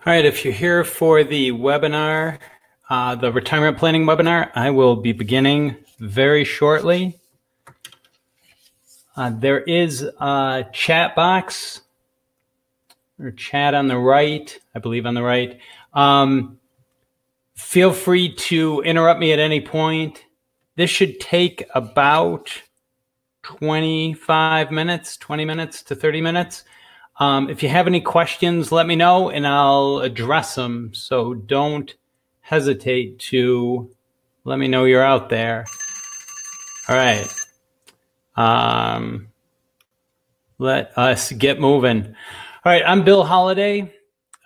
All right, if you're here for the webinar, the retirement planning webinar, I will be beginning very shortly. There is a chat box or chat on the right, I believe on the right. Feel free to interrupt me at any point. This should take about 25 minutes, 20 minutes to 30 minutes. If you have any questions, let me know and I'll address them. So don't hesitate to let me know you're out there. All right. Let us get moving. All right. I'm Bill Holliday.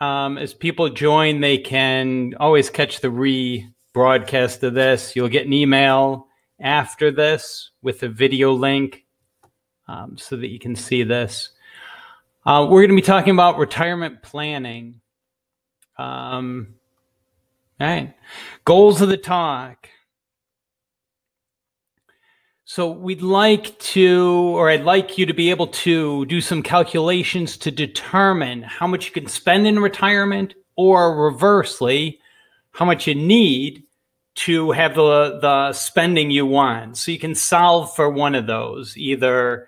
As people join, they can always catch the rebroadcast of this. You'll get an email after this with a video link so that you can see this. We're going to be talking about retirement planning. All right. Goals of the talk. So we'd like to, or I'd like you to be able to do some calculations to determine how much you can spend in retirement, or reversely, how much you need to have the spending you want. So you can solve for one of those, either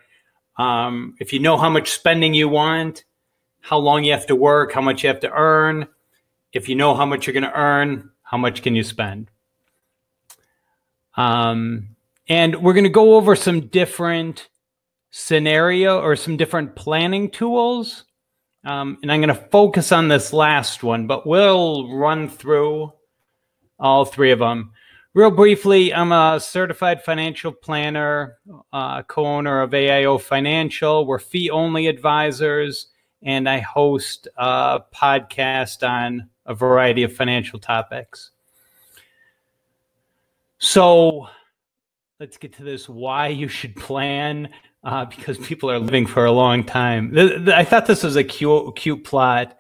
if you know how much spending you want, how long you have to work, how much you have to earn. If you know how much you're going to earn, how much can you spend? And we're going to go over some different scenario or some different planning tools. And I'm going to focus on this last one, but we'll run through all three of them. Real briefly, I'm a certified financial planner, co-owner of AIO Financial. We're fee-only advisors, and I host a podcast on a variety of financial topics. So let's get to this, why you should plan, because people are living for a long time. I thought this was a cute plot.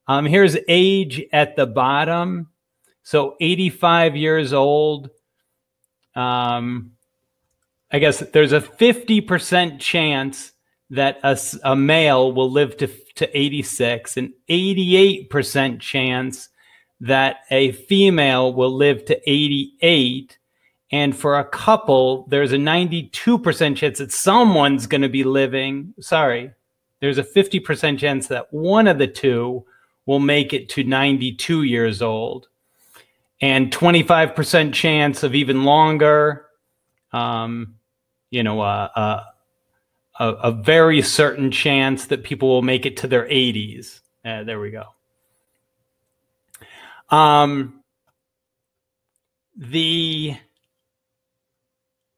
Here's age at the bottom. So 85 years old, I guess there's a 50% chance that a male will live to 86, and 88% chance that a female will live to 88. And for a couple, there's a 92% chance that someone's going to be living, there's a 50% chance that one of the two will make it to 92 years old. And 25% chance of even longer, a very certain chance that people will make it to their 80s. There we go. The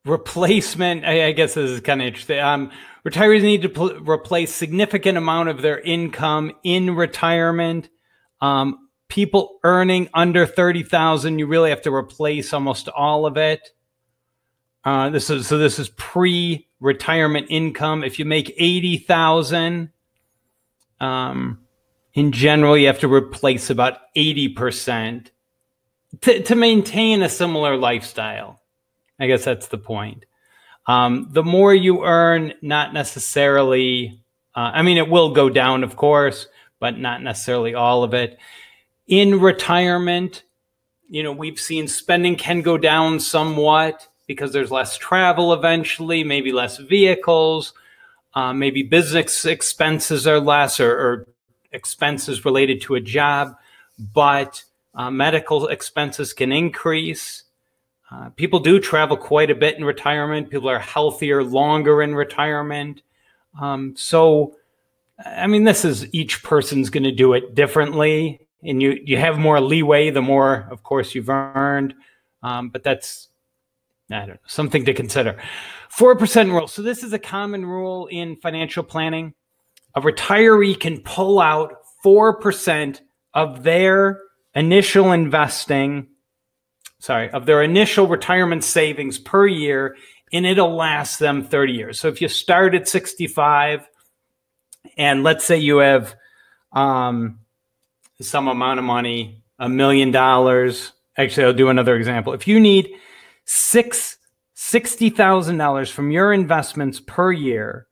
replacement, I guess this is kind of interesting. Retirees need to replace significant amount of their income in retirement. People earning under 30,000, you really have to replace almost all of it. This is pre-retirement income. If you make 80,000, in general, you have to replace about 80% to maintain a similar lifestyle. I guess that's the point. The more you earn, not necessarily, it will go down, of course, but not necessarily all of it. In retirement, we've seen spending can go down somewhat because there's less travel eventually, maybe less vehicles, maybe business expenses are less, or expenses related to a job, but medical expenses can increase. People do travel quite a bit in retirement. People are healthier longer in retirement. This is, each person's going to do it differently. And you have more leeway the more, of course, you've earned. But that's, I don't know, something to consider. 4% rule. So this is a common rule in financial planning. A retiree can pull out 4% of their initial of their initial retirement savings per year, and it'll last them 30 years. So if you start at 65, and let's say you have some amount of money, $1 million. Actually, I'll do another example. If you need $60,000 from your investments per year,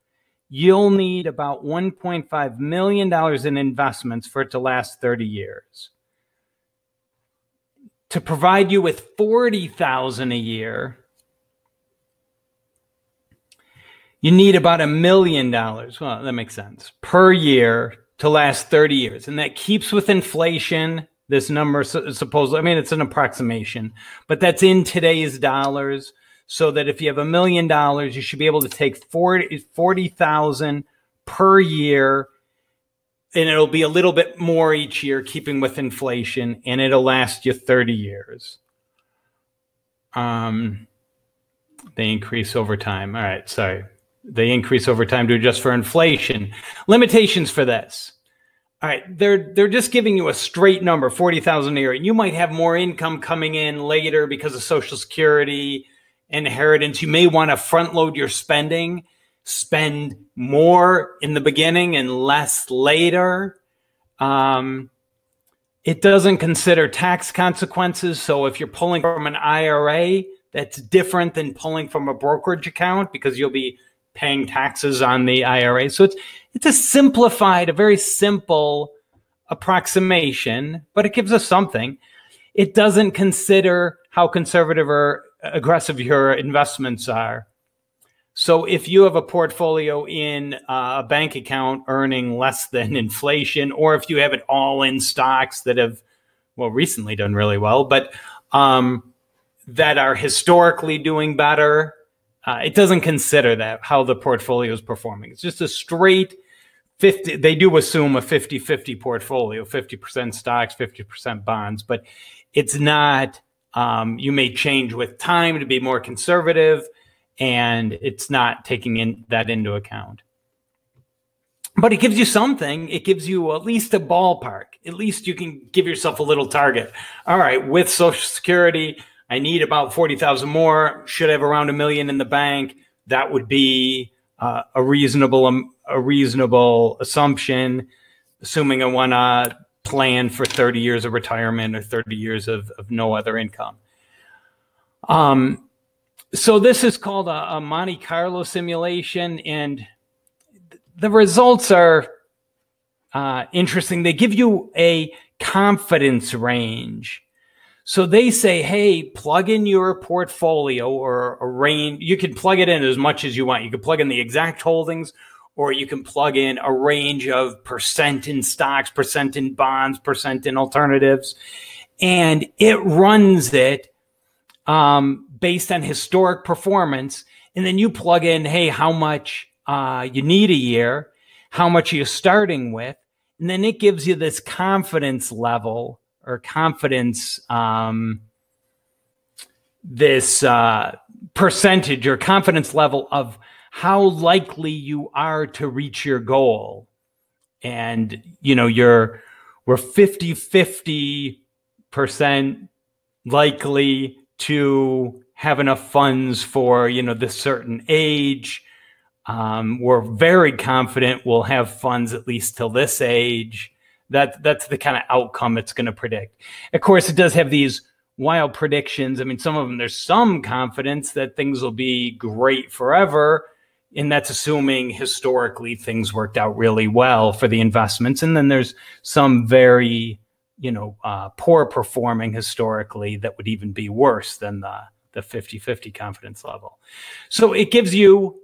you'll need about $1.5 million in investments for it to last 30 years. To provide you with $40,000 a year, you need about $1 million. Well, that makes sense. Per year to last 30 years. And that keeps with inflation. This number supposedly, I mean, it's an approximation, but that's in today's dollars. So that if you have $1 million, you should be able to take 40,000 per year, and it'll be a little bit more each year, keeping with inflation, and it'll last you 30 years. They increase over time. All right, sorry. They increase over time to adjust for inflation. Limitations for this. All right, they're just giving you a straight number, 40,000 a year. And you might have more income coming in later because of Social Security, inheritance. You may want to front load your spending, spend more in the beginning and less later. It doesn't consider tax consequences. So if you're pulling from an IRA, that's different than pulling from a brokerage account because you'll be paying taxes on the IRA. So it's a simplified, a very simple approximation, but it gives us something. It doesn't consider how conservative or aggressive your investments are. So if you have a portfolio in a bank account earning less than inflation, or if you have it all in stocks that have, well, recently done really well, but that are historically doing better, it doesn't consider that, how the portfolio is performing. It's just a straight 50. They do assume a 50-50 portfolio, 50% stocks, 50% bonds, but it's not. You may change with time to be more conservative, and it's not taking that into account. But it gives you something. It gives you at least a ballpark. At least you can give yourself a little target. All right, with Social Security, I need about 40,000 more. Should have around $1 million in the bank. That would be a reasonable assumption, assuming I want to plan for 30 years of retirement or 30 years of no other income. So this is called a Monte Carlo simulation, and the results are interesting. They give you a confidence range. So they say, hey, plug in your portfolio or a range. You can plug it in as much as you want. You can plug in the exact holdings, or you can plug in a range of percent in stocks, percent in bonds, percent in alternatives. And it runs it based on historic performance. And then you plug in, hey, how much you need a year, how much are you starting with? And then it gives you this confidence level or confidence, this percentage or confidence level of how likely you are to reach your goal. And, you know, we're 50-50% likely to have enough funds for, you know, this certain age. We're very confident we'll have funds at least till this age. That's the kind of outcome it's going to predict. Of course, it does have these wild predictions. I mean, some of them, there's some confidence that things will be great forever. And that's assuming historically things worked out really well for the investments. And then there's some very, you know, poor performing historically that would even be worse than the 50-50 confidence level. So it gives you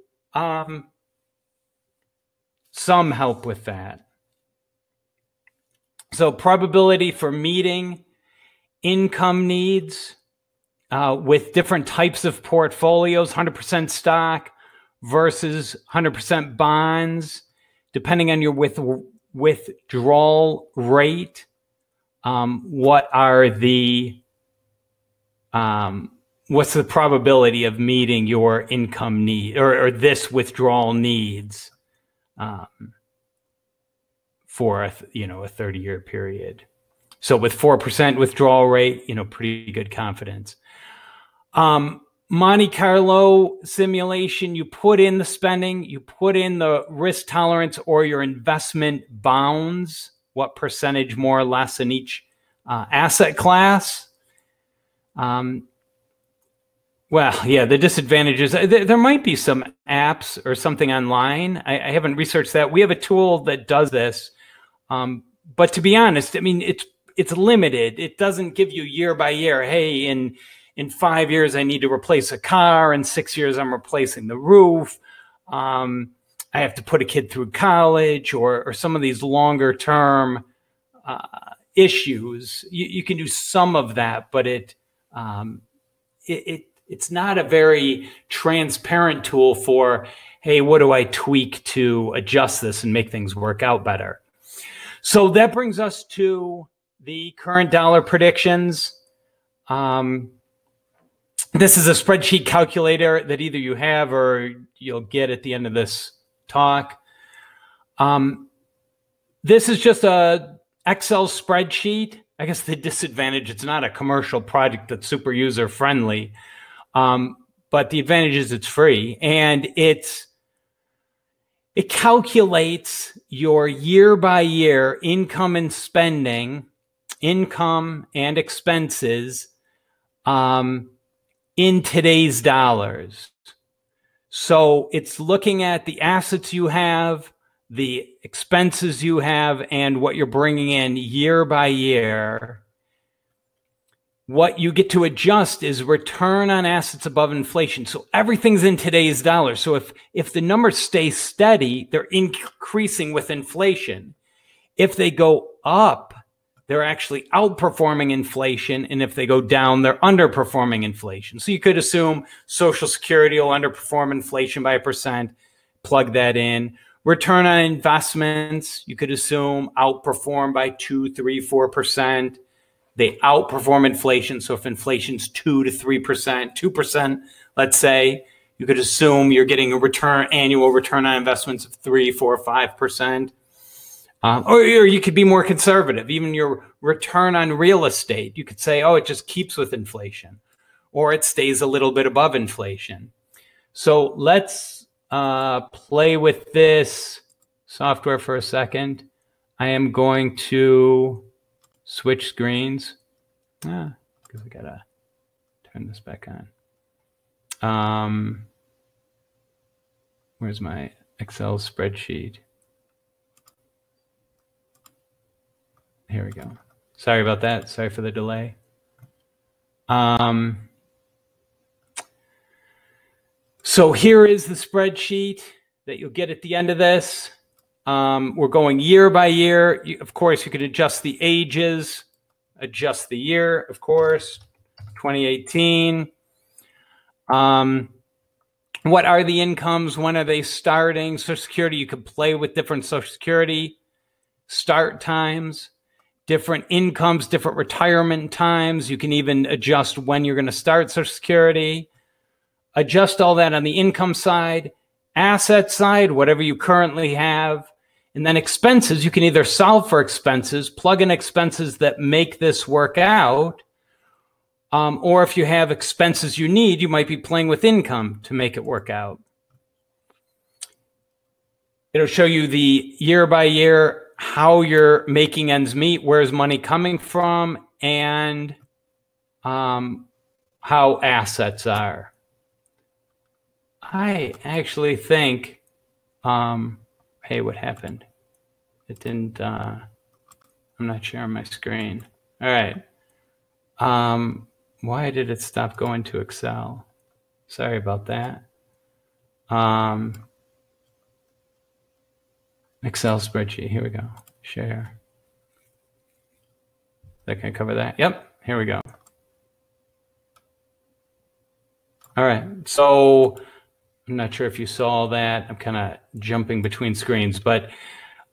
some help with that. So probability for meeting income needs with different types of portfolios, 100% stock versus 100% bonds, depending on your withdrawal rate. What's the probability of meeting your income need or this withdrawal needs for a 30-year period? So with 4% withdrawal rate, you know, pretty good confidence. Monte Carlo simulation, you put in the spending, you put in the risk tolerance or your investment bounds, what percentage more or less in each asset class. Well, yeah, the disadvantages, there might be some apps or something online. I haven't researched that. We have a tool that does this. But to be honest, I mean, it's limited. It doesn't give you year by year. Hey, in 5 years, I need to replace a car. In 6 years, I'm replacing the roof. I have to put a kid through college or some of these longer term issues. You can do some of that, but it's not a very transparent tool for, hey, what do I tweak to adjust this and make things work out better? So that brings us to the current dollar predictions. This is a spreadsheet calculator that either you have or you'll get at the end of this talk. This is just a Excel spreadsheet. I guess the disadvantage, it's not a commercial project that's super user friendly. But the advantage is it's free, and it calculates your year by year income and spending, income and expenses in today's dollars. So it's looking at the assets you have, the expenses you have, and what you're bringing in year by year. What you get to adjust is return on assets above inflation. So everything's in today's dollars. So if the numbers stay steady, they're increasing with inflation. If they go up, they're actually outperforming inflation. And if they go down, they're underperforming inflation. So you could assume Social Security will underperform inflation by 1%, plug that in. Return on investments, you could assume outperform by 2, 3, 4%. They outperform inflation. So if inflation's 2 to 3%, 2%, let's say, you could assume you're getting a annual return on investments of 3, 4, 5%. Or you could be more conservative. Even your return on real estate, you could say, oh, it just keeps with inflation, or it stays a little bit above inflation. So let's play with this software for a second. I am going to switch screens. Because I gotta turn this back on. Where's my Excel spreadsheet? Here we go. Sorry about that. Sorry for the delay. So here is the spreadsheet that you'll get at the end of this. We're going year by year. Of course, you could adjust the ages, adjust the year, of course, 2018. What are the incomes? When are they starting? Social Security, you could play with different Social Security start times, different incomes, different retirement times. You can even adjust when you're going to start Social Security. Adjust all that on the income side, asset side, whatever you currently have. And then expenses, you can either solve for expenses, plug in expenses that make this work out, or if you have expenses you need, you might be playing with income to make it work out. It'll show you the year by year, how you're making ends meet, where's money coming from, and how assets are. I actually think, hey, what happened? It didn't, I'm not sharing my screen. All right. Why did it stop going to Excel? Sorry about that. Excel spreadsheet, here we go. Share. Is that gonna cover that? Yep, here we go. All right, so I'm not sure if you saw that. I'm kind of jumping between screens, but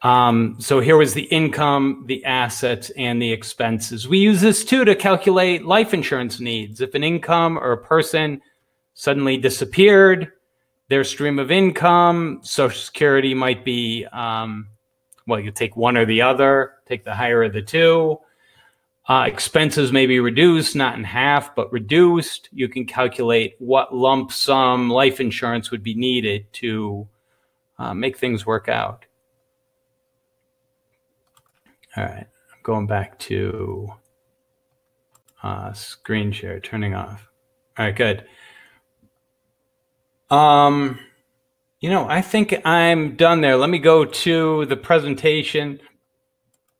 so here was the income, the assets, and the expenses. We use this too to calculate life insurance needs. If an income or a person suddenly disappeared, their stream of income, Social Security might be, well, you take one or the other, take the higher of the two. Expenses may be reduced, not in half, but reduced. You can calculate what lump sum life insurance would be needed to make things work out. All right, I'm going back to screen share, turning off. All right, good. You know, I think I'm done there. Let me go to the presentation.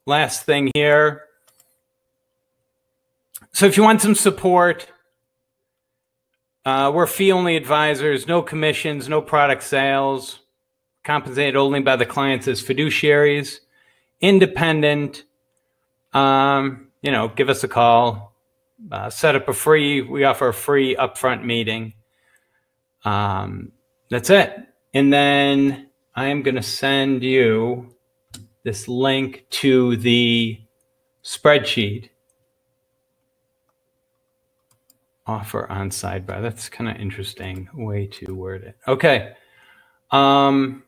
Last thing here. So if you want some support, we're fee-only advisors, no commissions, no product sales, compensated only by the clients as fiduciaries, independent. You know, give us a call, set up we offer a free upfront meeting. That's it. And then I am going to send you this link to the spreadsheet. Offer on sidebar. That's kind of interesting way to word it. Okay. I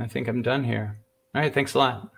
think I'm done here. All right. Thanks a lot.